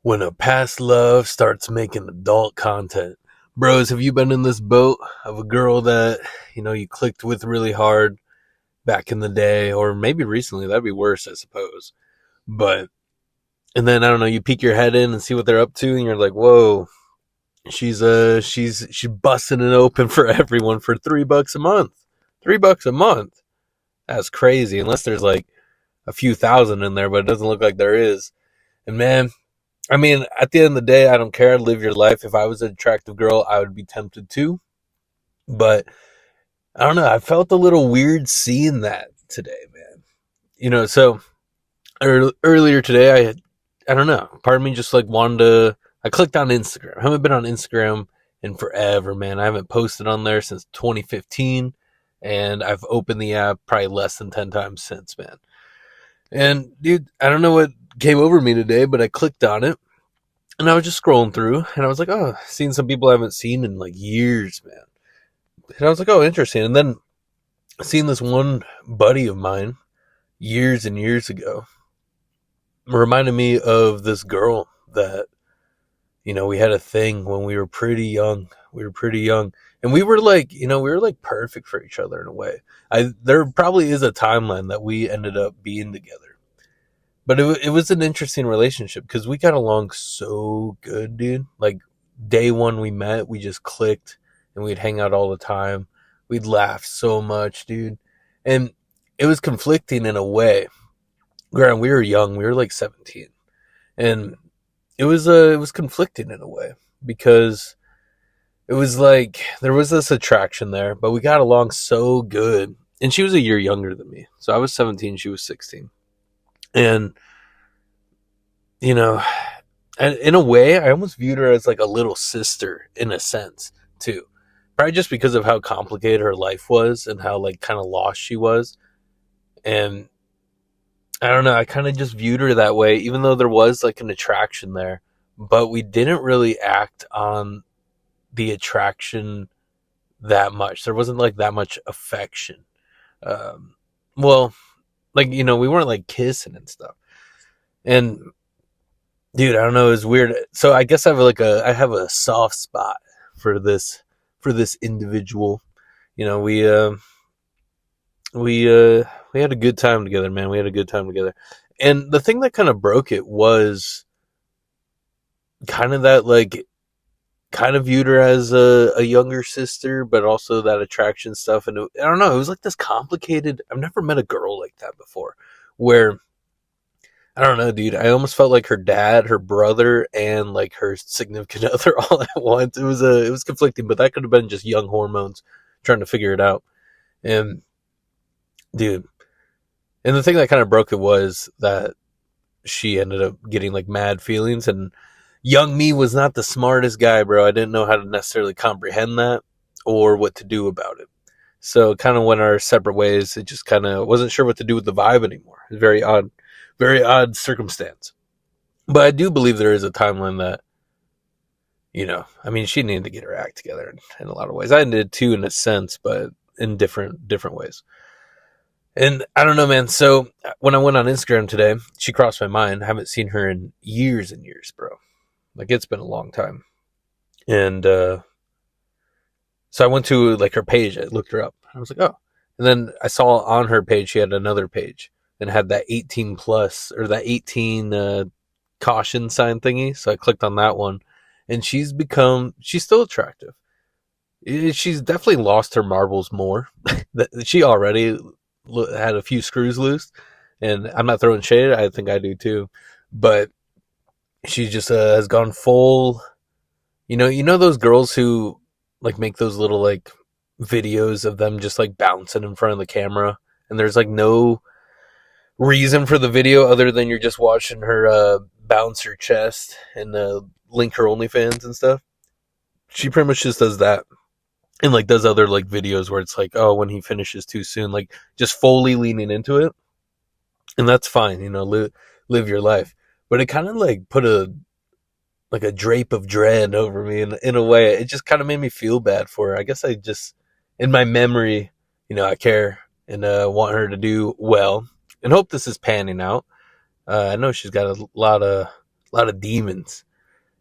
When a past love starts making adult content. Bros, have you been in this boat of a girl that, you clicked with really hard back in the day, or maybe recently? That'd be worse, I suppose. But, and then, I don't know, you peek your head in and see what they're up to, and you're like, whoa, she's busting it open for everyone for $3 a month. $3 a month. That's crazy, unless there's like a few thousand in there, but it doesn't look like there is. And man, I mean, at the end of the day, I don't care. Live your life. If I was an attractive girl, I would be tempted too. But I don't know. I felt a little weird seeing that today, man. So earlier today, I don't know. Part of me just like wanted to. I clicked on Instagram. I haven't been on Instagram in forever, man. I haven't posted on there since 2015, and I've opened the app probably less than 10 times since, man. And dude, I don't know what came over me today, but I clicked on it. And I was just scrolling through, and I was like, oh, seeing some people I haven't seen in like years, man. And I was like, oh, interesting. And then seeing this one buddy of mine years and years ago reminded me of this girl that, we had a thing when we were pretty young. We were pretty young. And we were like, we were like perfect for each other in a way. There probably is a timeline that we ended up being together. But it was an interesting relationship because we got along so good, dude. Like, day one we met, we just clicked and we'd hang out all the time. We'd laugh so much, dude. And it was conflicting in a way. Granted, we were young. We were like 17. And it was conflicting in a way because it was like there was this attraction there, but we got along so good. And she was a year younger than me. So I was 17, she was 16. And, and in a way, I almost viewed her as like a little sister in a sense, too. Probably just because of how complicated her life was and how, like, kind of lost she was. And I don't know, I kind of just viewed her that way, even though there was, like, an attraction there. But we didn't really act on the attraction that much. There wasn't, like, that much affection. Well, like, we weren't like kissing and stuff. And dude, I don't know, it was weird. So I guess I have a soft spot for this individual. We had a good time together, man. We had a good time together. And the thing that kind of broke it was kind of that, like, kind of viewed her as a younger sister, but also that attraction stuff. And I don't know, it was like this complicated. I've never met a girl like that before, where I don't know, dude. I almost felt like her dad, her brother, and like her significant other all at once. It was conflicting, but that could have been just young hormones trying to figure it out. And dude, and the thing that kind of broke it was that she ended up getting like mad feelings, and young me was not the smartest guy, bro. I didn't know how to necessarily comprehend that or what to do about it. So kind of went our separate ways. It just kind of wasn't sure what to do with the vibe anymore. It was very odd circumstance. But I do believe there is a timeline that, I mean, she needed to get her act together in a lot of ways. I did too, in a sense, but in different ways. And I don't know, man. So when I went on Instagram today, she crossed my mind. I haven't seen her in years and years, bro. Like, it's been a long time. And so I went to like her page. I looked her up. I was like, oh. And then I saw on her page she had another page and had that 18 plus or that 18 caution sign thingy. So I clicked on that one, and she's still attractive. She's definitely lost her marbles more. She already had a few screws loose, and I'm not throwing shade. I think I do too, but she just has gone full. You know those girls who like make those little like videos of them just like bouncing in front of the camera, and there's like no reason for the video other than you're just watching her bounce her chest and link her OnlyFans and stuff. She pretty much just does that, and like does other like videos where it's like, oh, when he finishes too soon, like just fully leaning into it, and that's fine, live your life. But it kind of like put a drape of dread over me in a way. It just kind of made me feel bad for her. I guess I just, in my memory, I care and want her to do well and hope this is panning out. I know she's got a lot of a lot of demons.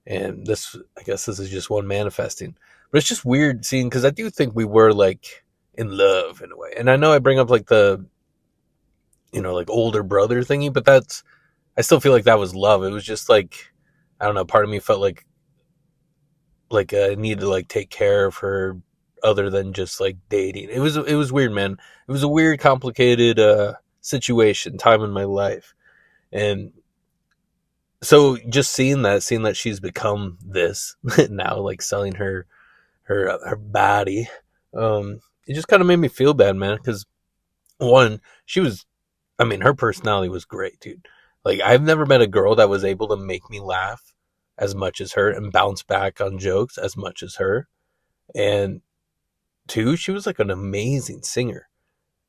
And this, I guess this is just one manifesting. But it's just weird seeing, because I do think we were like in love in a way. And I know I bring up like the, like older brother thingy, but I still feel like that was love. It was just like, I don't know, part of me felt like I needed to like take care of her other than just like dating. It was weird, man. It was a weird, complicated situation, time in my life. And so just seeing that she's become this now, like selling her body, it just kind of made me feel bad, man. Because one, she was, I mean, her personality was great, dude. Like I've never met a girl that was able to make me laugh as much as her and bounce back on jokes as much as her. And two, she was like an amazing singer.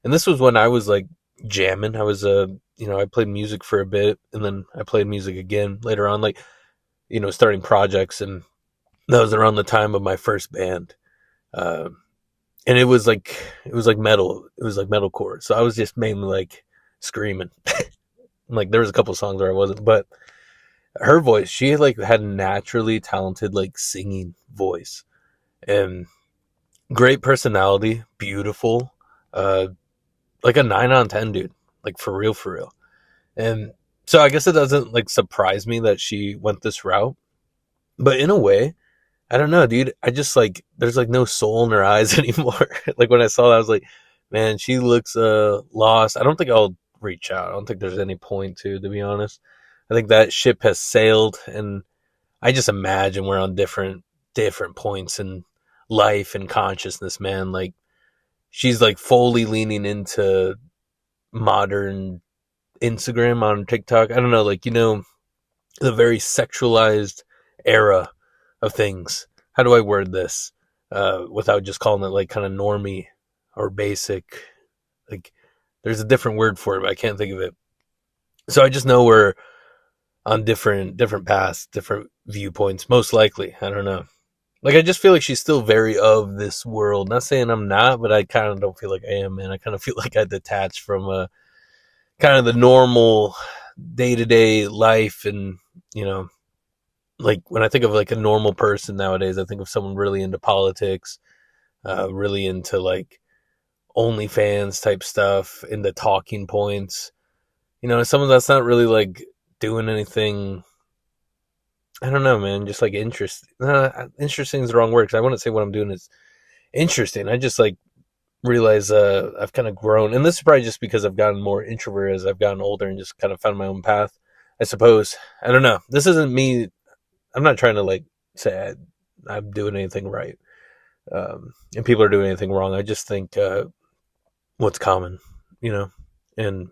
And this was when I was like jamming. I was I played music for a bit, and then I played music again later on, like starting projects, and that was around the time of my first band. Um, and it was like metal. It was like metalcore. So I was just mainly like screaming. Like there was a couple songs where I wasn't, but her voice, she like had a naturally talented like singing voice and great personality, beautiful, uh, like a 9 on 10, dude. Like for real, for real. And so I guess it doesn't like surprise me that she went this route, but in a way, I don't know, dude. I just like there's like no soul in her eyes anymore. Like when I saw that, I was like, man, she looks lost. I don't think I'll reach out. I don't think there's any point to be honest. I think that ship has sailed, and I just imagine we're on different points in life and consciousness, man. Like she's like fully leaning into modern Instagram on TikTok. I don't know, like the very sexualized era of things. How do I word this without just calling it like kind of normie or basic? Like there's a different word for it, but I can't think of it. So I just know we're on different paths, different viewpoints, most likely. I don't know. Like I just feel like she's still very of this world. Not saying I'm not, but I kind of don't feel like I am, man. I kind of feel like I detached from kind of the normal day to day life, and you know, like when I think of like a normal person nowadays, I think of someone really into politics, really into like OnlyFans type stuff, into talking points. Someone that's not really like doing anything. I don't know, man. Just like interest. Interesting is the wrong word, because I wouldn't say what I'm doing is interesting. I just like realize I've kind of grown, and this is probably just because I've gotten more introvert as I've gotten older and just kind of found my own path. I suppose. I don't know. This isn't me. I'm not trying to like say I'm doing anything right, and people are doing anything wrong. I just think what's common, you know, and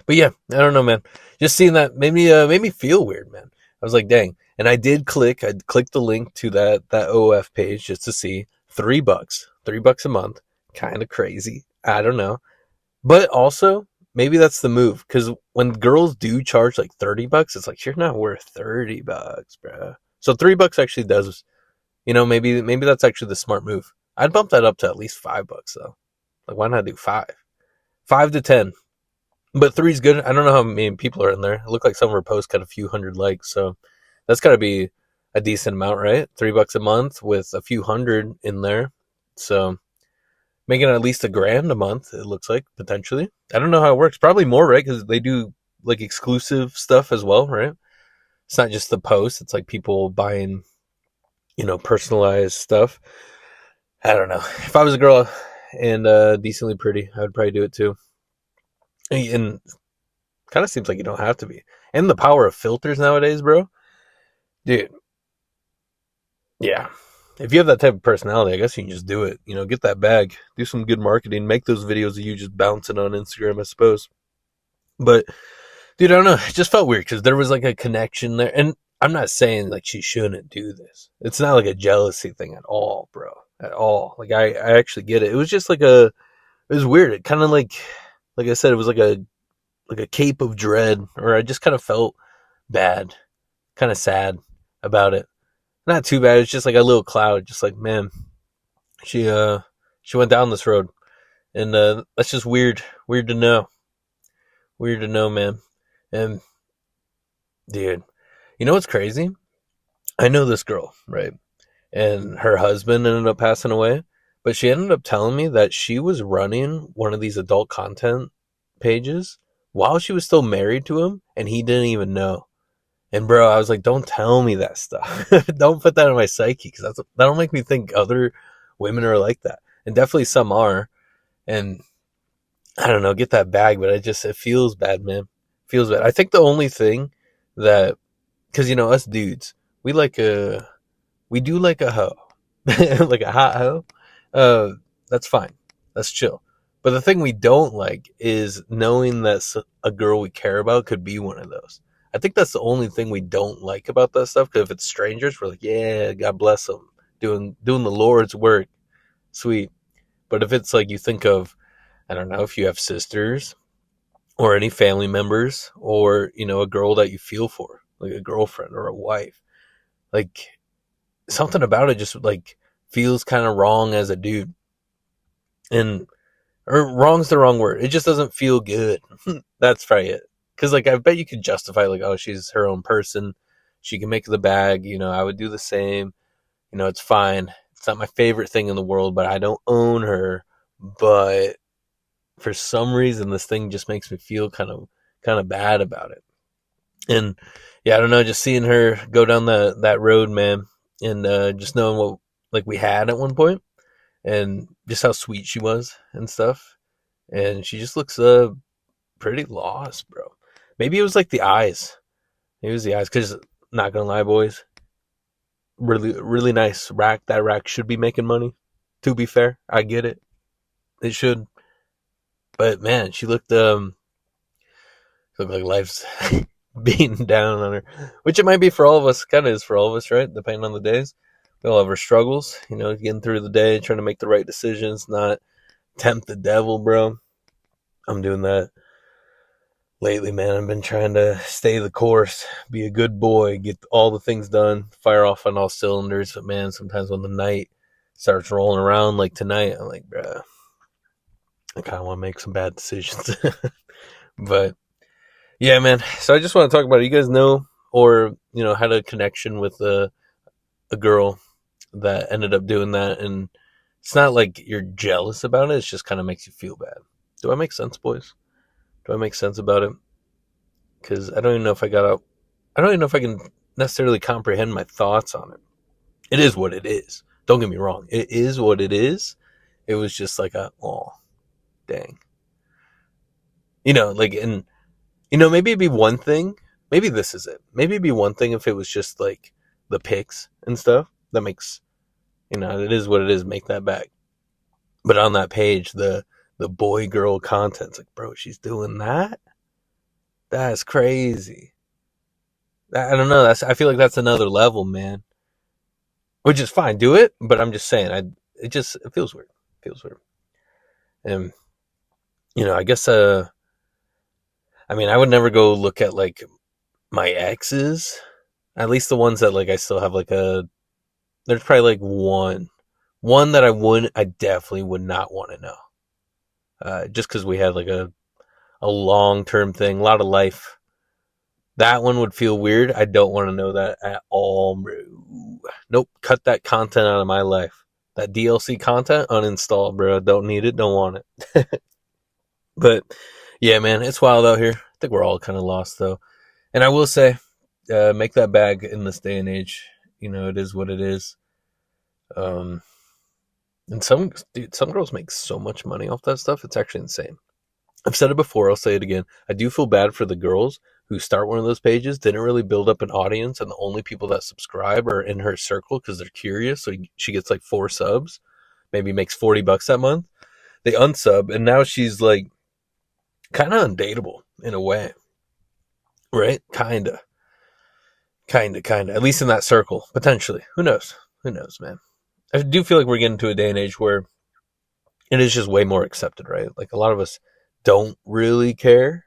but yeah, I don't know, man. Just seeing that made me feel weird, man. I was like, dang. And I clicked the link to that OF page just to see $3, $3 a month. Kind of crazy. I don't know. But also, maybe that's the move. Because when girls do charge like $30, it's like, you're not worth $30, bro. So $3 actually does, maybe that's actually the smart move. I'd bump that up to at least $5 though. Like, why not do five? 5 to 10. But three's good. I don't know how many people are in there. It looked like some of her posts got a few hundred likes, so that's got to be a decent amount, right? $3 a month with a few hundred in there, so making at least $1,000 a month. It looks like potentially. I don't know how it works. Probably more, right? Because they do like exclusive stuff as well, right? It's not just the post. It's like people buying, personalized stuff. I don't know. If I was a girl and decently pretty, I would probably do it too. And kind of seems like you don't have to be. And the power of filters nowadays, bro. Dude, yeah. If you have that type of personality, I guess you can just do it. Get that bag. Do some good marketing. Make those videos of you just bouncing on Instagram, I suppose. But, dude, I don't know. It just felt weird because there was like a connection there. And I'm not saying like she shouldn't do this. It's not like a jealousy thing at all, bro. At all. Like I actually get it. It was just it was weird. It kind of like I said, it was like a cape of dread, or I just kind of felt bad, kind of sad about it. Not too bad. It's just like a little cloud. Just like, man, she went down this road, and that's just weird. Weird to know. Weird to know, man. And dude, You know what's crazy? I know this girl, right? And her husband ended up passing away, but she ended up telling me that she was running one of these adult content pages while she was still married to him, and he didn't even know. And bro, I was like, don't tell me that stuff. Don't put that in my psyche because that'll make me think other women are like that, and definitely some are. And I don't know, get that bag, but it feels bad, man. It feels bad. I think the only thing that, because us dudes, we like a we do like a hoe, like a hot hoe. Uh, that's fine. That's chill. But the thing we don't like is knowing that a girl we care about could be one of those. I think that's the only thing we don't like about that stuff. Because if it's strangers, we're like, yeah, God bless them, doing the Lord's work, sweet. But if it's like you think of, I don't know, if you have sisters or any family members or a girl that you feel for, like a girlfriend or a wife, like something about it just like feels kind of wrong as a dude. And or wrong's the wrong word. It just doesn't feel good. That's probably it. Because like I bet you could justify like, oh, she's her own person. She can make the bag. I would do the same. It's fine. It's not my favorite thing in the world, but I don't own her. But for some reason, this thing just makes me feel kind of bad about it. And yeah, I don't know. Just seeing her go down that road, man, and just knowing what like we had at one point, and just how sweet she was and stuff. And she just looks pretty lost, bro. Maybe it was like the eyes. Maybe it was the eyes. Because not gonna lie, boys, really really nice rack. That rack should be making money. To be fair, I get it. It should. But man, she looked like life's beating down on her, which it might be for all of us. Kind of is for all of us, right? Depending on the days. We all have our struggles, getting through the day, trying to make the right decisions, not tempt the devil, bro. I'm doing that lately, man. I've been trying to stay the course, be a good boy, get all the things done, fire off on all cylinders. But man, sometimes when the night starts rolling around, like tonight, I'm like, bruh, I kind of want to make some bad decisions. But yeah, man. So I just want to talk about it. You guys know, or had a connection with a girl that ended up doing that, and it's not like you're jealous about it. It just kind of makes you feel bad. Do I make sense, boys? Do I make sense about it? Because I don't even know if I got out. I don't even know if I can necessarily comprehend my thoughts on it. It is what it is. Don't get me wrong. It is what it is. It was just like oh, dang. Like, and, maybe it'd be one thing. Maybe this is it. Maybe it'd be one thing if it was just like the pics and stuff. That makes, it is what it is. Make that back. But on that page, the boy girl content's like, bro, she's doing that? That's crazy. I don't know. I feel like that's another level, man. Which is fine, do it. But I'm just saying, it feels weird. It feels weird. And I guess I mean, I would never go look at like my exes. At least the ones that like I still have like there's probably like one that I definitely would not want to know. Just because we had like a long term thing, a lot of life. That one would feel weird. I don't want to know that at all. Nope. Cut that content out of my life. That DLC content, uninstall, bro. Don't need it. Don't want it. But yeah, man, it's wild out here. I think we're all kind of lost though. And I will say, make that bag in this day and age. It is what it is. And some girls make so much money off that stuff. It's actually insane. I've said it before. I'll say it again. I do feel bad for the girls who start one of those pages, didn't really build up an audience, and the only people that subscribe are in her circle because they're curious. So she gets like 4 subs, maybe makes $40 that month. They unsub, and now she's like kind of undateable in a way, right? Kinda. At least in that circle, potentially. Who knows? Who knows, man? I do feel like we're getting to a day and age where it is just way more accepted, right? Like a lot of us don't really care.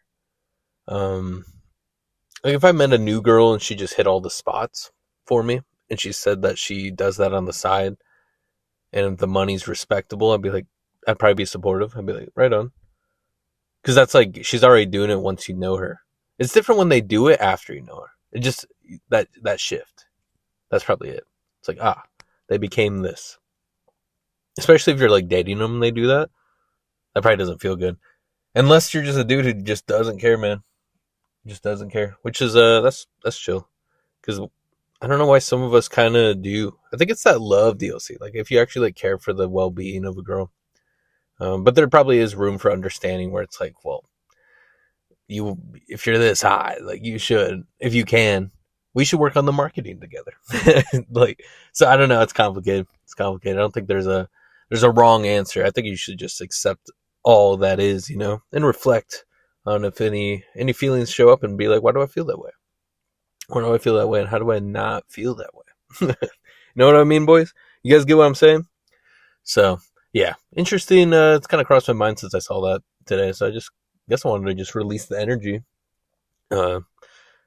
Like if I met a new girl and she just hit all the spots for me, and she said that she does that on the side, and if the money's respectable, I'd probably be supportive. I'd be like, right on, because that's like she's already doing it once you know her. It's different when they do it after you know her. It just that shift. That's probably it. It's like, they became this. Especially if you're like dating them and they do that. That probably doesn't feel good. Unless you're just a dude who just doesn't care, man. Just doesn't care. Which is that's chill. Because I don't know why some of us kind of do. I think it's that love DLC. Like if you actually like care for the well being of a girl. But there probably is room for understanding where it's like, well, you if you're this high, like you should, if you can, we should work on the marketing together. Like, so I don't know. It's complicated. It's complicated. I don't think there's a wrong answer. I think you should just accept all that is, and reflect on if any feelings show up and be like, why do I feel that way? Why do I feel that way? And how do I not feel that way? You know what I mean, boys? You guys get what I'm saying? So yeah, interesting. It's kind of crossed my mind since I saw that today. So I just guess I wanted to just release the energy. Not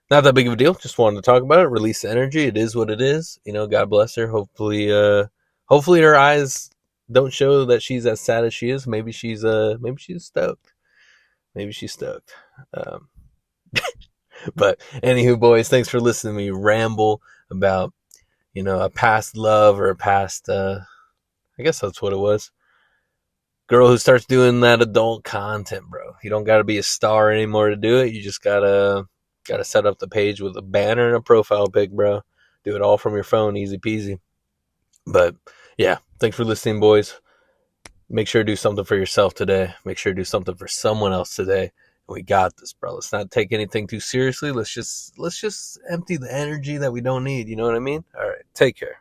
that big of a deal. Just wanted to talk about it. Release the energy. It is what it is. God bless her. Hopefully her eyes don't show that she's as sad as she is. Maybe she's stoked. Maybe she's stoked. But anywho, boys, thanks for listening to me ramble about, a past love or a past, I guess that's what it was. Girl who starts doing that adult content, bro. You don't got to be a star anymore to do it. You just gotta set up the page with a banner and a profile pic, bro. Do it all from your phone, easy peasy. But yeah, thanks for listening, boys. Make sure to do something for yourself today. Make sure to do something for someone else today. We got this, bro. Let's not take anything too seriously. Let's just empty the energy that we don't need. You know what I mean? All right. Take care.